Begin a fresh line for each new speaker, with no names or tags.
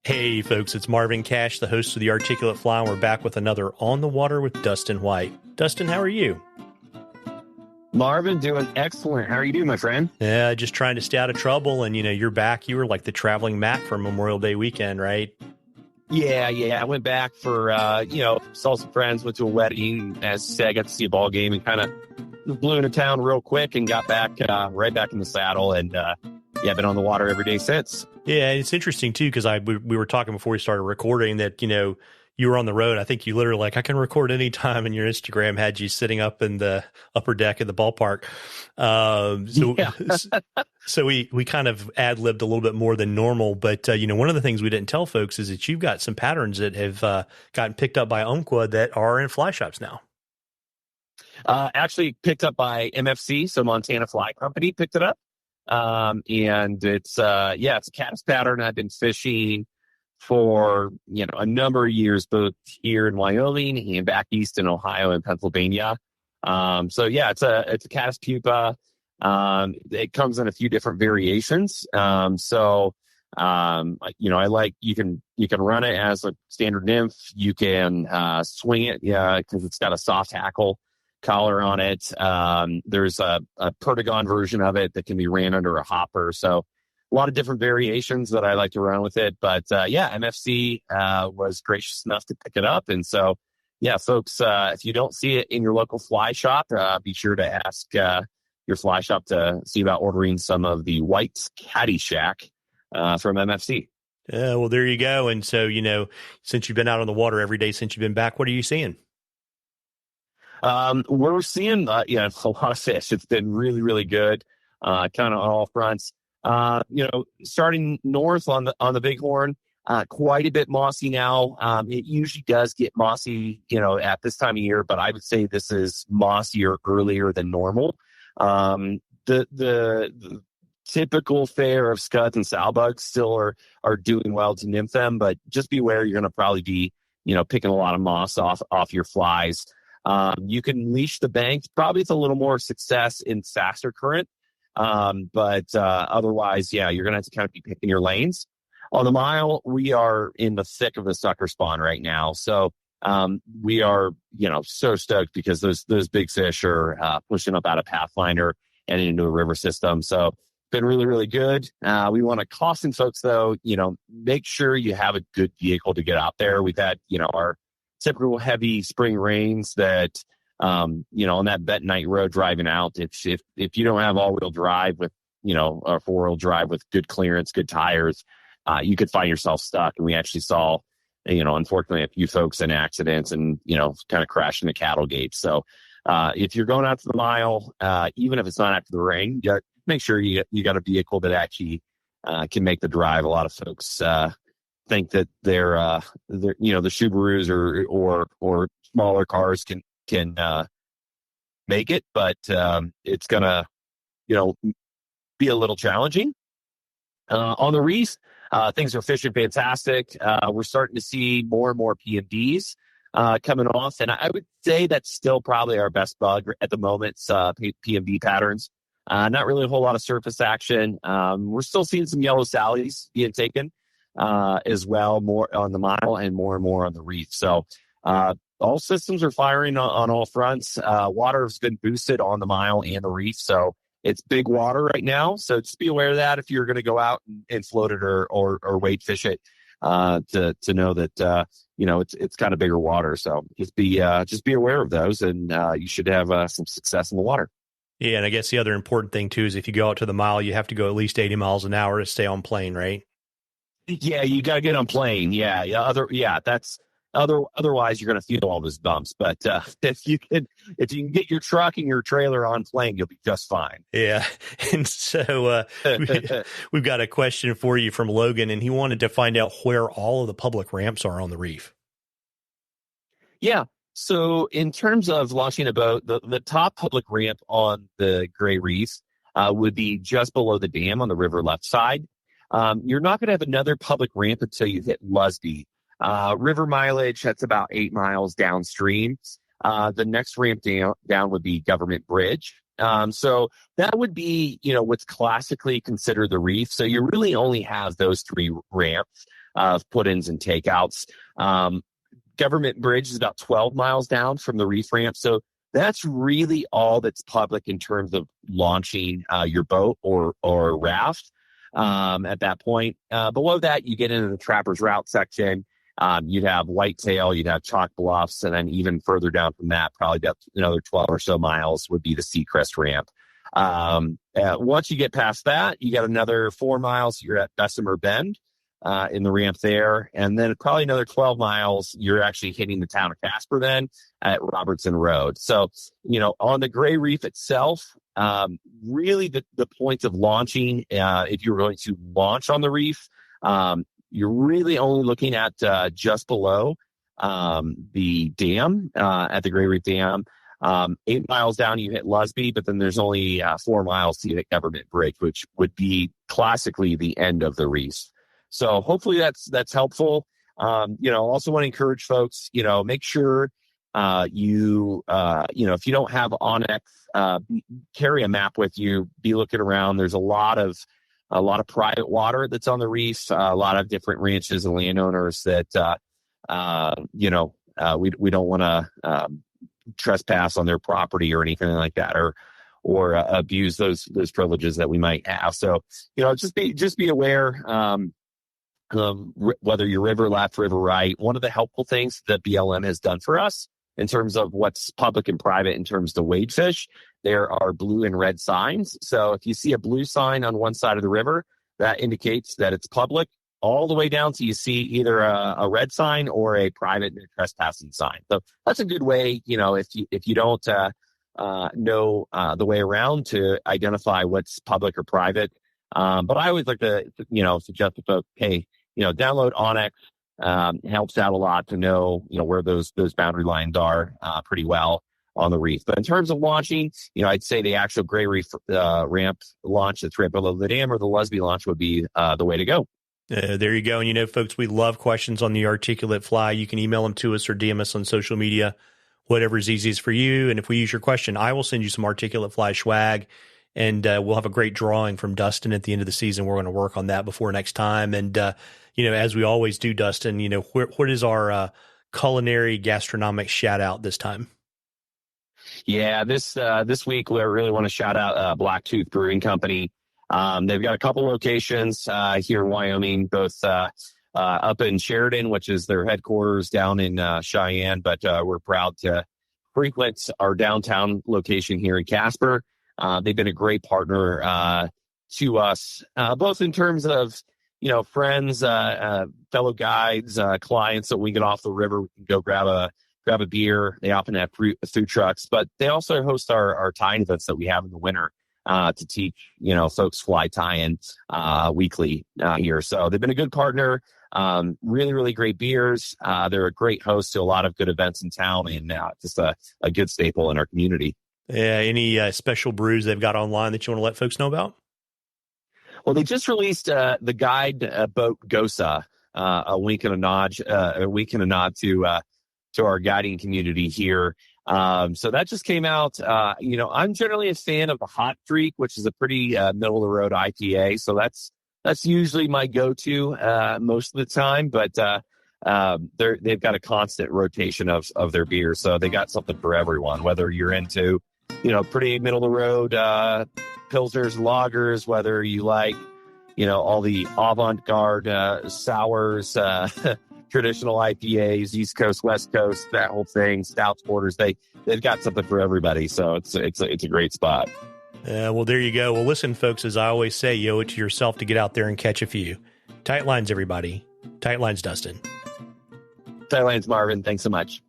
Hey folks, it's Marvin Cash, the host of The Articulate Fly, and we're back with another On the Water with Dustin White. Dustin, how are you?
Marvin, doing excellent. How are you doing, my friend?
Yeah, just trying to stay out of trouble, and you're back. You were like the traveling Mac for Memorial Day weekend, right?
Yeah. I went back for, saw some friends, went to a wedding. As I said, I got to see a ball game and kind of blew into town real quick and got back, right back in the saddle. And, I've been on the water every day since.
Yeah, it's interesting, too, because we were talking before we started recording that, you were on the road. I think you literally I can record anytime, and your Instagram had you sitting up in the upper deck of the ballpark. So we kind of ad-libbed a little bit more than normal. But, one of the things we didn't tell folks is that you've got some patterns that have gotten picked up by Umpqua that are in fly shops now.
Actually picked up by MFC, so Montana Fly Company picked it up. And it's a caddis pattern I've been fishing for, a number of years, both here in Wyoming and back east in Ohio and Pennsylvania. It's a caddis pupa. It comes in a few different variations. I like, you can run it as a standard nymph. You can, swing it. Yeah. Cause it's got a soft hackle collar on it. There's a Perdigon version of it that can be ran under a hopper. So a lot of different variations that I like to run with it. But MFC was gracious enough to pick it up. And so, folks, if you don't see it in your local fly shop, be sure to ask your fly shop to see about ordering some of the White's Caddyshack from MFC.
Yeah, well, there you go. And so, since you've been out on the water every day since you've been back, what are you seeing?
We're seeing, a lot of fish. It's been really, really good, kind of on all fronts. Starting north on the Bighorn, quite a bit mossy now. It usually does get mossy, at this time of year, but I would say this is mossier earlier than normal. The typical fare of scuds and sow-bugs still are doing well to nymph them, but just beware, you're going to probably be, picking a lot of moss off your flies. You can leash the bank. Probably it's a little more success in faster current. But otherwise, you're going to have to kind of be picking your lanes. On the mile, we are in the thick of the sucker spawn right now. So, we are, so stoked because those big fish are, pushing up out of Pathfinder and into a river system. So been really, really good. We want to caution folks though, make sure you have a good vehicle to get out there. We've had, our typical heavy spring rains that, on that Bentonite road driving out, if you don't have all-wheel drive with, a four-wheel drive with good clearance, good tires, you could find yourself stuck. And we actually saw, unfortunately, a few folks in accidents and, kind of crashing the cattle gates. So if you're going out to the mile, even if it's not after the rain, make sure you got a vehicle that actually can make the drive. A lot of folks think that they're the Subarus or smaller cars can make it, but it's gonna be a little challenging. On the reef, things are fishing fantastic. We're starting to see more and more PMDs coming off, and I would say that's still probably our best bug at the moment. PMD patterns, not really a whole lot of surface action. We're still seeing some yellow sallies being taken as well, more on the mile and more on the reef. So all systems are firing on all fronts. Water has been boosted on the mile and the reef, so it's big water right now. So just be aware of that if you're going to go out and float it or wade fish it, to know that it's kind of bigger water. So just be aware of those, and you should have some success in the water.
Yeah, and I guess the other important thing too is if you go out to the mile, you have to go at least 80 miles an hour to stay on plane, right?
Yeah, you got to get on plane. Otherwise, you're going to feel all those bumps. But if you can get your truck and your trailer on plane, you'll be just fine.
Yeah. And so we've got a question for you from Logan, and he wanted to find out where all of the public ramps are on the reef.
Yeah. So in terms of launching a boat, the top public ramp on the Grey Reef would be just below the dam on the river left side. You're not going to have another public ramp until you hit Lusby. River mileage, that's about 8 miles downstream. The next ramp down would be Government Bridge. So that would be, what's classically considered the reef. So you really only have those 3 ramps. of put-ins and takeouts. Government Bridge is about 12 miles down from the reef ramp. So that's really all that's public in terms of launching your boat or raft at that point. Below that, you get into the Trapper's Route section. You'd have Whitetail, you'd have Chalk Bluffs, and then even further down from that, probably about another 12 or so miles would be the Seacrest ramp. Once you get past that, you got another 4 miles, you're at Bessemer Bend in the ramp there. And then probably another 12 miles, you're actually hitting the town of Casper then at Robertson Road. So, on the Grey Reef itself, really the point of launching, if you're going to launch on the reef, you're really only looking at just below the dam, at the Grey Reef Dam. 8 miles down, you hit Lusby, but then there's only 4 miles to hit Government Bridge, which would be classically the end of the reef. So hopefully that's helpful. Also want to encourage folks, make sure if you don't have Onyx, carry a map with you, be looking around. There's a lot of private water that's on the reef, a lot of different ranches and landowners that, we don't want to trespass on their property or anything like that, or abuse those privileges that we might have. So, just be aware, whether you're river left, river right. One of the helpful things that BLM has done for us in terms of what's public and private in terms of wade fish, there are blue and red signs. So if you see a blue sign on one side of the river, that indicates that it's public, all the way down to you see either a red sign or a private no trespassing sign. So that's a good way, if you don't know the way around, to identify what's public or private. But I always like to, suggest to folks, hey, download Onyx. Helps out a lot to know, where those boundary lines are pretty well on the reef. But in terms of launching, I'd say the actual Grey Reef ramp launch that's right below the dam, or the Lusby launch, would be the way to go.
There you go. And, folks, we love questions on the articulate fly. You can email them to us or DM us on social media, whatever is easiest for you. And if we use your question, I will send you some articulate fly swag. And we'll have a great drawing from Dustin at the end of the season. We're going to work on that before next time. And, as we always do, Dustin, what is our culinary gastronomic shout out this time?
Yeah, this week we really want to shout out Black Tooth Brewing Company. They've got a couple locations here in Wyoming, both up in Sheridan, which is their headquarters, down in Cheyenne. But we're proud to frequent our downtown location here in Casper. They've been a great partner to us, both in terms of, friends, fellow guides, clients that we get off the river, we can go grab a beer. They often have food trucks, but they also host our tie-in events that we have in the winter to teach, folks fly tie-in weekly here. So they've been a good partner. Really, really great beers. They're a great host to a lot of good events in town, and just a good staple in our community.
Any special brews they've got online that you want to let folks know about?
Well, they just released the guide boat Gosa, a wink and a nod to our guiding community here. So that just came out. I'm generally a fan of the Hot Streak, which is a pretty middle of the road IPA. So that's usually my go-to most of the time. But they've got a constant rotation of their beers, so they got something for everyone. Whether you're into pretty middle of the road pilsners, lagers, whether you like, all the avant-garde sours, traditional IPAs, East Coast, West Coast, that whole thing, stouts, porters, they've got something for everybody. So it's a great spot.
Well, there you go. Well, listen, folks, as I always say, you owe it to yourself to get out there and catch a few. Tight lines, everybody. Tight lines, Dustin.
Tight lines, Marvin. Thanks so much.